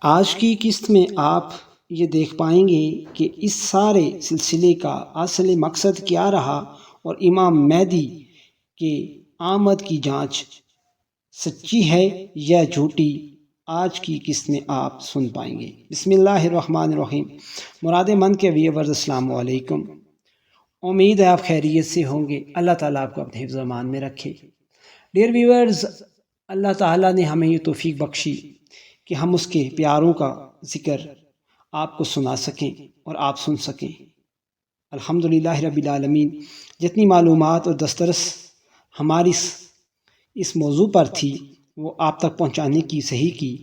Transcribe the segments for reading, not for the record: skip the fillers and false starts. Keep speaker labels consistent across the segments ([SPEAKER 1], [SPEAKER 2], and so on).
[SPEAKER 1] آج کی قسط میں آپ یہ دیکھ پائیں گے کہ اس سارے سلسلے کا اصل مقصد کیا رہا اور امام مہدی کے آمد کی جانچ سچی ہے یا جھوٹی آج کی قسط میں آپ سن پائیں گے۔ بسم اللہ الرحمن الرحیم۔ مراد مند کے ویورز السلام علیکم، امید ہے آپ خیریت سے ہوں گے۔ اللہ تعالیٰ آپ کو اپنے حفظ و امان میں رکھے۔ ڈیئر ویورز، اللہ تعالیٰ نے ہمیں یہ توفیق بخشی کہ ہم اس کے پیاروں کا ذکر آپ کو سنا سکیں اور آپ سن سکیں۔ الحمدللہ رب العالمین، جتنی معلومات اور دسترس ہماری اس موضوع پر تھی وہ آپ تک پہنچانے کی صحیح کی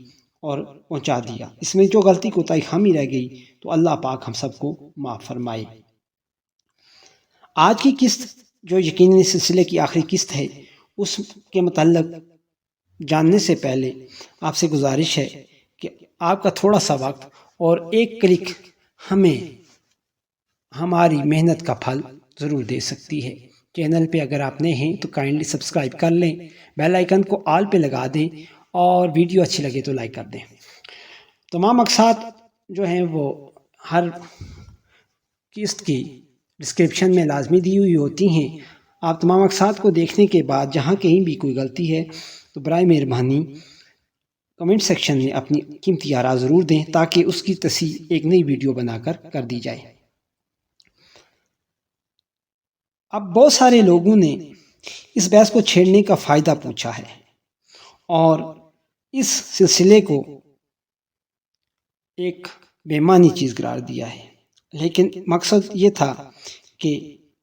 [SPEAKER 1] اور پہنچا دیا۔ اس میں جو غلطی کوتاہی خامی رہ گئی تو اللہ پاک ہم سب کو معاف فرمائے۔ آج کی قسط جو یقیناً اس سلسلے کی آخری قسط ہے، اس کے متعلق جاننے سے پہلے آپ سے گزارش ہے کہ آپ کا تھوڑا سا وقت اور ایک کلک ہمیں ہماری محنت کا پھل ضرور دے سکتی ہے۔ چینل پہ اگر آپ نئے ہیں تو کائنڈلی سبسکرائب کر لیں، بیل آئیکن کو آل پہ لگا دیں اور ویڈیو اچھی لگے تو لائک کر دیں۔ تمام اقساط جو ہیں وہ ہر قسط کی ڈسکرپشن میں لازمی دی ہوئی ہوتی ہیں۔ آپ تمام اقساط کو دیکھنے کے بعد جہاں کہیں بھی کوئی غلطی ہے تو برائے مہربانی کمنٹ سیکشن میں اپنی قیمتی آراء ضرور دیں تاکہ اس کی تصحیح ایک نئی ویڈیو بنا کر دی جائے۔ اب بہت سارے لوگوں نے اس بحث کو چھیڑنے کا فائدہ پوچھا ہے اور اس سلسلے کو ایک بے معنی چیز قرار دیا ہے، لیکن مقصد یہ تھا کہ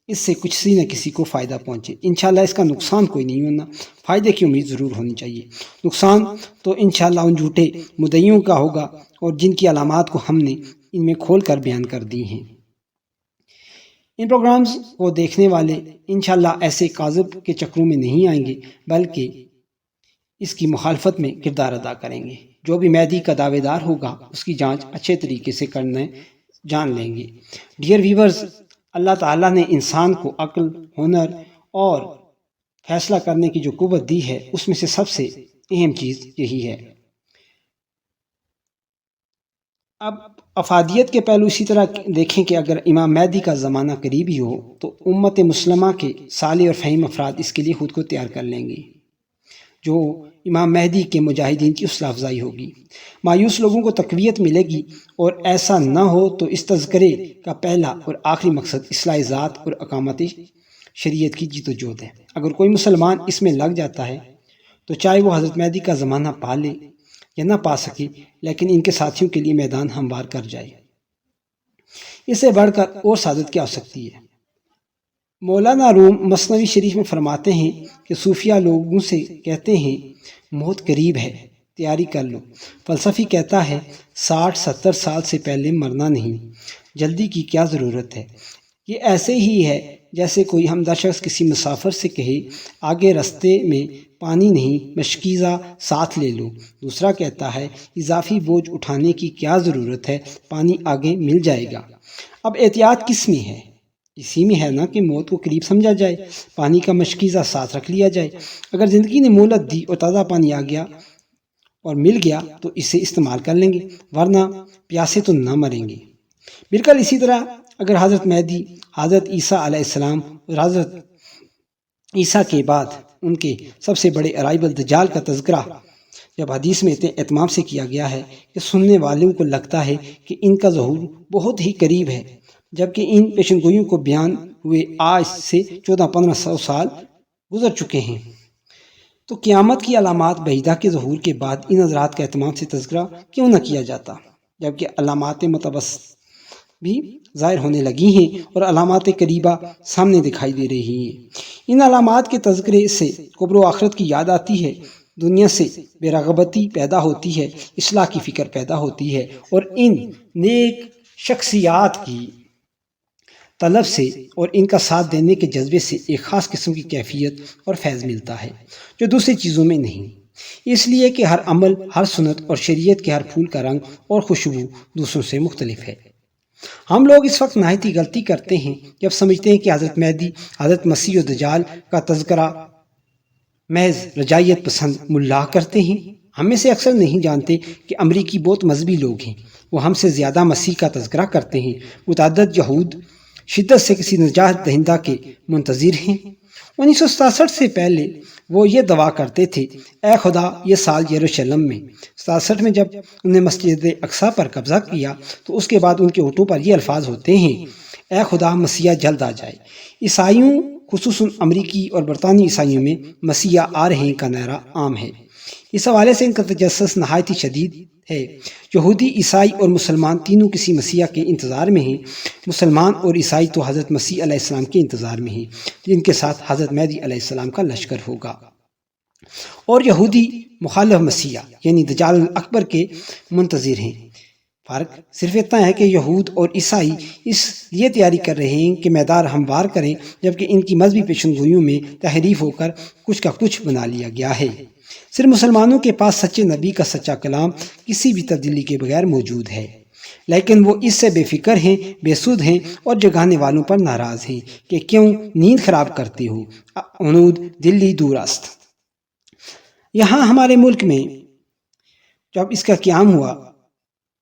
[SPEAKER 1] اس سے کسی نہ کسی کو فائدہ پہنچے۔ انشاءاللہ اس کا نقصان کوئی نہیں ہونا، فائدے کی امید ضرور ہونی چاہیے۔ نقصان تو انشاءاللہ ان جھوٹے مدعیوں کا ہوگا اور جن کی علامات کو ہم نے ان میں کھول کر بیان کر دی ہیں۔ ان پروگرامز کو دیکھنے والے انشاءاللہ ایسے کاذب کے چکروں میں نہیں آئیں گے بلکہ اس کی مخالفت میں کردار ادا کریں گے۔ جو بھی مہدی کا دعوے دار ہوگا اس کی جانچ اچھے طریقے سے کرنے جان لیں گے۔ ڈیئر ویورز، اللہ تعالیٰ نے انسان کو عقل، ہنر اور فیصلہ کرنے کی جو قوت دی ہے اس میں سے سب سے اہم چیز یہی ہے۔ اب افادیت کے پہلو اسی طرح دیکھیں کہ اگر امام مہدی کا زمانہ قریبی ہو تو امت مسلمہ کے صالح اور فہیم افراد اس کے لیے خود کو تیار کر لیں گے، جو امام مہدی کے مجاہدین کی حوصلہ افزائی ہوگی۔ مایوس لوگوں کو تقویت ملے گی اور ایسا نہ ہو تو اس تذکرے کا پہلا اور آخری مقصد اصلاح ذات اور اقامت شریعت کی جیت و جہد ہے۔ اگر کوئی مسلمان اس میں لگ جاتا ہے تو چاہے وہ حضرت مہدی کا زمانہ پا لے یا نہ پا سکے، لیکن ان کے ساتھیوں کے لیے میدان ہموار کر جائے۔ اس سے بڑھ کر اور سعادت کیا ہو سکتی ہے؟ مولانا روم مثنوی شریف میں فرماتے ہیں کہ صوفیہ لوگوں سے کہتے ہیں موت قریب ہے، تیاری کر لو۔ فلسفی کہتا ہے 60-70 سال سے پہلے مرنا نہیں، جلدی کی کیا ضرورت ہے۔ یہ ایسے ہی ہے جیسے کوئی ہمدرد شخص کسی مسافر سے کہے آگے رستے میں پانی نہیں، مشکیزہ ساتھ لے لو۔ دوسرا کہتا ہے اضافی بوجھ اٹھانے کی کیا ضرورت ہے، پانی آگے مل جائے گا۔ اب احتیاط کس میں ہے؟ اسی میں ہے نا کہ موت کو قریب سمجھا جائے، پانی کا مشکیزہ ساتھ رکھ لیا جائے۔ اگر زندگی نے مہلت دی اور تازہ پانی آ گیا اور مل گیا تو اسے استعمال کر لیں گے، ورنہ پیاسے تو نہ مریں گے۔ بالکل اسی طرح اگر حضرت مہدی، حضرت عیسیٰ علیہ السلام اور حضرت عیسیٰ کے بعد ان کے سب سے بڑے ارائبل دجال کا تذکرہ جب حدیث میں اہتمام سے کیا گیا ہے کہ سننے والوں کو لگتا ہے کہ ان کا ظہور بہت ہی قریب ہے، جبکہ ان پیشن گوئیوں کو بیان ہوئے آج سے 1400-1500 سال گزر چکے ہیں، تو قیامت کی علامات بعیدہ کے ظہور کے بعد ان حضرات کا اہتمام سے تذکرہ کیوں نہ کیا جاتا، جبکہ علامات متوسط بھی ظاہر ہونے لگی ہیں اور علامات قریبہ سامنے دکھائی دے رہی ہیں۔ ان علامات کے تذکرے سے قبر و آخرت کی یاد آتی ہے، دنیا سے بے رغبتی پیدا ہوتی ہے، اصلاح کی فکر پیدا ہوتی ہے اور ان نیک شخصیات کی طلب سے اور ان کا ساتھ دینے کے جذبے سے ایک خاص قسم کی کیفیت اور فیض ملتا ہے جو دوسری چیزوں میں نہیں، اس لیے کہ ہر عمل، ہر سنت اور شریعت کے ہر پھول کا رنگ اور خوشبو دوسروں سے مختلف ہے۔ ہم لوگ اس وقت نہایت ہی غلطی کرتے ہیں جب سمجھتے ہیں کہ حضرت مہدی، حضرت مسیح و دجال کا تذکرہ محض رجائیت پسند ملا کرتے ہیں۔ ہم میں سے اکثر نہیں جانتے کہ امریکی بہت مذہبی لوگ ہیں، وہ ہم سے زیادہ مسیح کا تذکرہ کرتے ہیں۔ متعدد یہود شدت سے کسی نجات دہندہ کے منتظر ہیں۔ 1967 سے پہلے وہ یہ دعویٰ کرتے تھے، اے خدا، یہ سال یروشلم میں 67 میں جب انہوں نے مسجد اقصی پر قبضہ کیا تو اس کے بعد ان کے ہونٹوں پر یہ الفاظ ہوتے ہیں، اے خدا، مسیح جلد آ جائے۔ عیسائیوں خصوصاً امریکی اور برطانوی عیسائیوں میں مسیح آ رہے ہیں کا نعرہ عام ہے۔ اس حوالے سے ان کا تجسس نہایت ہی شدید ہے۔ یہودی، عیسائی اور مسلمان تینوں کسی مسیح کے انتظار میں ہیں۔ مسلمان اور عیسائی تو حضرت مسیح علیہ السلام کے انتظار میں ہیں، جن کے ساتھ حضرت مہدی علیہ السلام کا لشکر ہوگا۔ اور یہودی مخالف مسیح یعنی دجال الاکبر کے منتظر ہیں۔ فرق صرف اتنا ہے کہ یہود اور عیسائی اس لیے تیاری کر رہے ہیں کہ میدان ہموار کریں، جبکہ ان کی مذہبی پیشن گوئیوں میں تحریف ہو کر کچھ کا کچھ بنا لیا گیا ہے۔ صرف مسلمانوں کے پاس سچے نبی کا سچا کلام کسی بھی تبدیلی کے بغیر موجود ہے، لیکن وہ اس سے بے فکر ہیں، بے سود ہیں اور جگانے والوں پر ناراض ہیں کہ کیوں نیند خراب کرتے ہو، عنود دلی دور است۔ یہاں ہمارے ملک میں جب اس کا قیام ہوا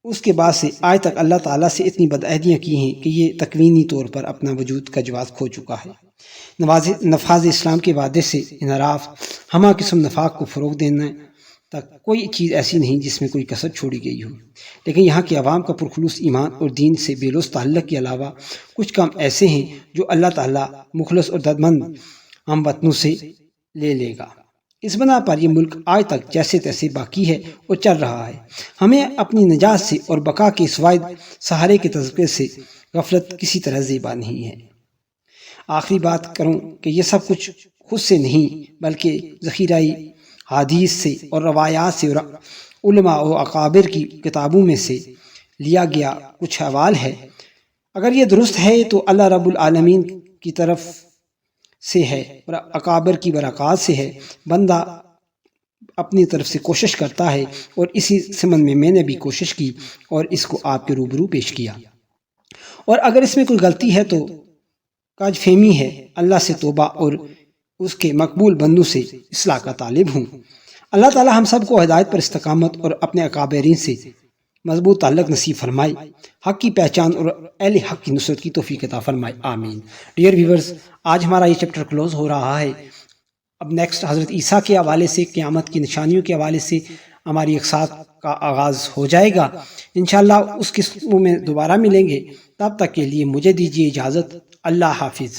[SPEAKER 1] اس کے بعد سے آج تک اللہ تعالیٰ سے اتنی بدعہدیاں کی ہیں کہ یہ تکوینی طور پر اپنا وجود کا جواز کھو چکا ہے۔ نفاذ اسلام کے وعدے سے انحراف، ہمہ قسم نفاق کو فروغ دینا تک کوئی چیز ایسی نہیں جس میں کوئی کسر چھوڑی گئی ہو۔ لیکن یہاں کے عوام کا پرخلوص ایمان اور دین سے بے لوث تعلق کے علاوہ کچھ کام ایسے ہیں جو اللہ تعالیٰ مخلص اور دردمند ہم وطنوں سے لے لے گا۔ اس بنا پر یہ ملک آج تک جیسے تیسے باقی ہے اور چل رہا ہے۔ ہمیں اپنی نجات سے اور بقا کے اس واحد سہارے کے تذکرے سے غفلت کسی طرح زیبا نہیں ہے۔ آخری بات کروں کہ یہ سب کچھ خود سے نہیں بلکہ ذخیرہ حدیث سے اور روایات سے اور علماء و اکابر کی کتابوں میں سے لیا گیا کچھ حوال ہے۔ اگر یہ درست ہے تو اللہ رب العالمین کی طرف سے ہے اور اکابر کی برکات سے ہے۔ بندہ اپنی طرف سے کوشش کرتا ہے اور اسی سمن میں نے بھی کوشش کی اور اس کو آپ کے روبرو پیش کیا، اور اگر اس میں کوئی غلطی ہے تو کاج فہمی ہے۔ اللہ سے توبہ اور اس کے مقبول بندوں سے اصلاح کا طالب ہوں۔ اللہ تعالی ہم سب کو ہدایت پر استقامت اور اپنے اکابرین سے مضبوط تعلق نصیب فرمائے، حق کی پہچان اور اہل حق کی نصرت کی توفیق عطا فرمائے، آمین۔ ڈیئر ویورز، آج ہمارا یہ چیپٹر کلوز ہو رہا ہے۔ اب نیکسٹ حضرت عیسیٰ کے حوالے سے، قیامت کی نشانیوں کے حوالے سے ہماری اقساط کا آغاز ہو جائے گا۔ انشاءاللہ اس قسموں میں دوبارہ ملیں گے، تب تک کے لیے مجھے دیجیے اجازت۔ اللہ حافظ۔